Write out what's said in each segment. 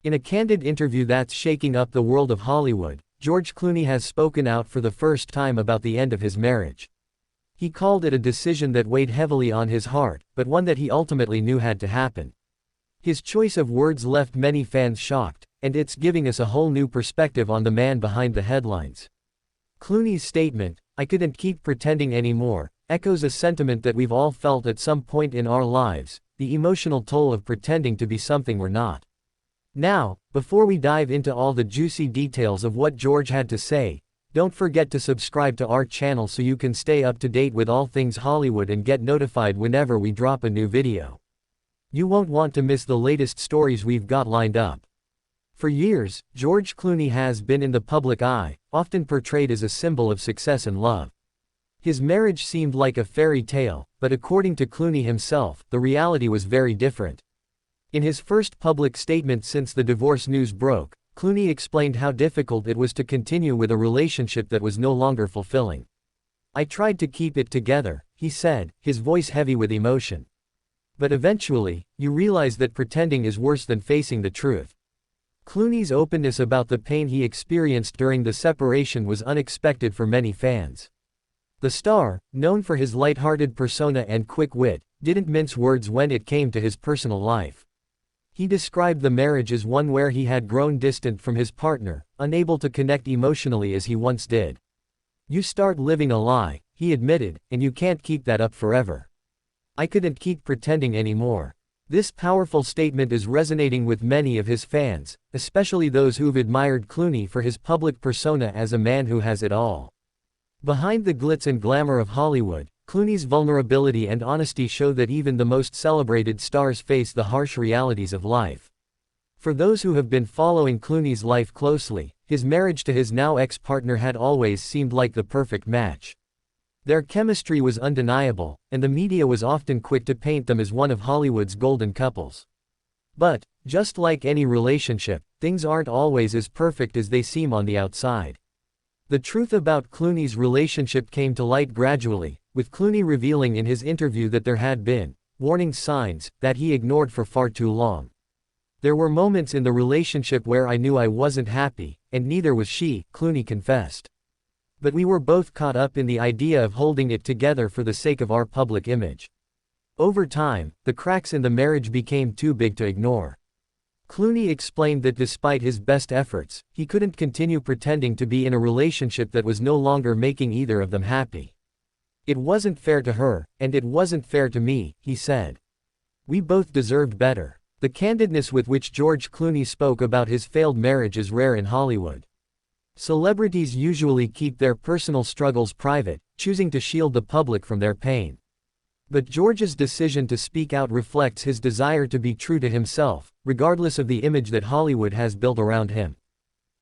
In a candid interview that's shaking up the world of Hollywood, George Clooney has spoken out for the first time about the end of his marriage. He called it a decision that weighed heavily on his heart, but one that he ultimately knew had to happen. His choice of words left many fans shocked, and it's giving us a whole new perspective on the man behind the headlines. Clooney's statement, "I couldn't keep pretending anymore," echoes a sentiment that we've all felt at some point in our lives, the emotional toll of pretending to be something we're not. Now, before we dive into all the juicy details of what George had to say, don't forget to subscribe to our channel so you can stay up to date with all things Hollywood and get notified whenever we drop a new video. You won't want to miss the latest stories we've got lined up. For years, George Clooney has been in the public eye, often portrayed as a symbol of success and love. His marriage seemed like a fairy tale, but according to Clooney himself, the reality was very different. In his first public statement since the divorce news broke, Clooney explained how difficult it was to continue with a relationship that was no longer fulfilling. "I tried to keep it together," he said, his voice heavy with emotion. "But eventually, you realize that pretending is worse than facing the truth." Clooney's openness about the pain he experienced during the separation was unexpected for many fans. The star, known for his light-hearted persona and quick wit, didn't mince words when it came to his personal life. He described the marriage as one where he had grown distant from his partner, unable to connect emotionally as he once did. "You start living a lie," he admitted, "and you can't keep that up forever. I couldn't keep pretending anymore." This powerful statement is resonating with many of his fans, especially those who've admired Clooney for his public persona as a man who has it all. Behind the glitz and glamour of Hollywood, Clooney's vulnerability and honesty show that even the most celebrated stars face the harsh realities of life. For those who have been following Clooney's life closely, his marriage to his now ex-partner had always seemed like the perfect match. Their chemistry was undeniable, and the media was often quick to paint them as one of Hollywood's golden couples. But, just like any relationship, things aren't always as perfect as they seem on the outside. The truth about Clooney's relationship came to light gradually, with Clooney revealing in his interview that there had been warning signs that he ignored for far too long. "There were moments in the relationship where I knew I wasn't happy, and neither was she," Clooney confessed. "But we were both caught up in the idea of holding it together for the sake of our public image. Over time, the cracks in the marriage became too big to ignore." Clooney explained that despite his best efforts, he couldn't continue pretending to be in a relationship that was no longer making either of them happy. "It wasn't fair to her, and it wasn't fair to me," he said. "We both deserved better." The candidness with which George Clooney spoke about his failed marriage is rare in Hollywood. Celebrities usually keep their personal struggles private, choosing to shield the public from their pain. But George's decision to speak out reflects his desire to be true to himself, regardless of the image that Hollywood has built around him.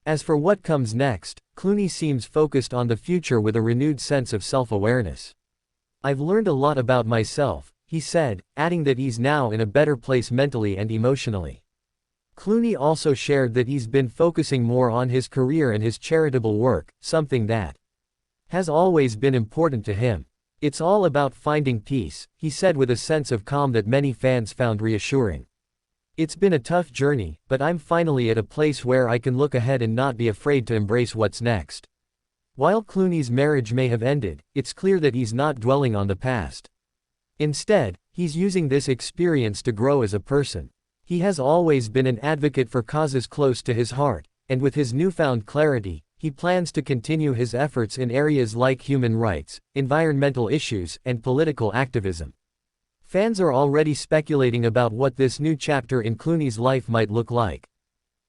As for what comes next, Clooney seems focused on the future with a renewed sense of self-awareness. "I've learned a lot about myself," he said, adding that he's now in a better place mentally and emotionally. Clooney also shared that he's been focusing more on his career and his charitable work, something that has always been important to him. "It's all about finding peace," he said with a sense of calm that many fans found reassuring. "It's been a tough journey, but I'm finally at a place where I can look ahead and not be afraid to embrace what's next." While Clooney's marriage may have ended, it's clear that he's not dwelling on the past. Instead, he's using this experience to grow as a person. He has always been an advocate for causes close to his heart, and with his newfound clarity, he plans to continue his efforts in areas like human rights, environmental issues, and political activism. Fans are already speculating about what this new chapter in Clooney's life might look like.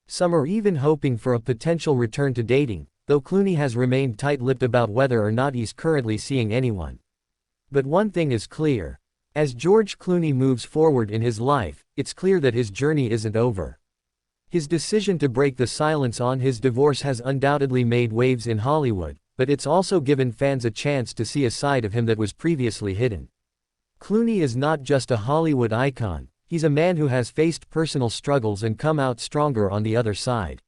Some are even hoping for a potential return to dating, though Clooney has remained tight-lipped about whether or not he's currently seeing anyone. But one thing is clear. As George Clooney moves forward in his life, it's clear that his journey isn't over. His decision to break the silence on his divorce has undoubtedly made waves in Hollywood, but it's also given fans a chance to see a side of him that was previously hidden. Clooney is not just a Hollywood icon, he's a man who has faced personal struggles and come out stronger on the other side.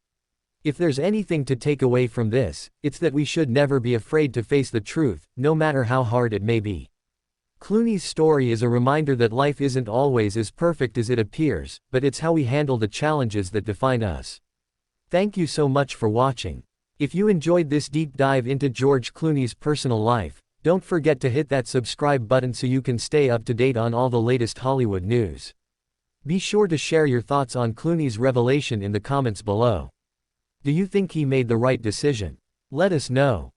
If there's anything to take away from this, it's that we should never be afraid to face the truth, no matter how hard it may be. Clooney's story is a reminder that life isn't always as perfect as it appears, but it's how we handle the challenges that define us. Thank you so much for watching. If you enjoyed this deep dive into George Clooney's personal life, don't forget to hit that subscribe button so you can stay up to date on all the latest Hollywood news. Be sure to share your thoughts on Clooney's revelation in the comments below. Do you think he made the right decision? Let us know.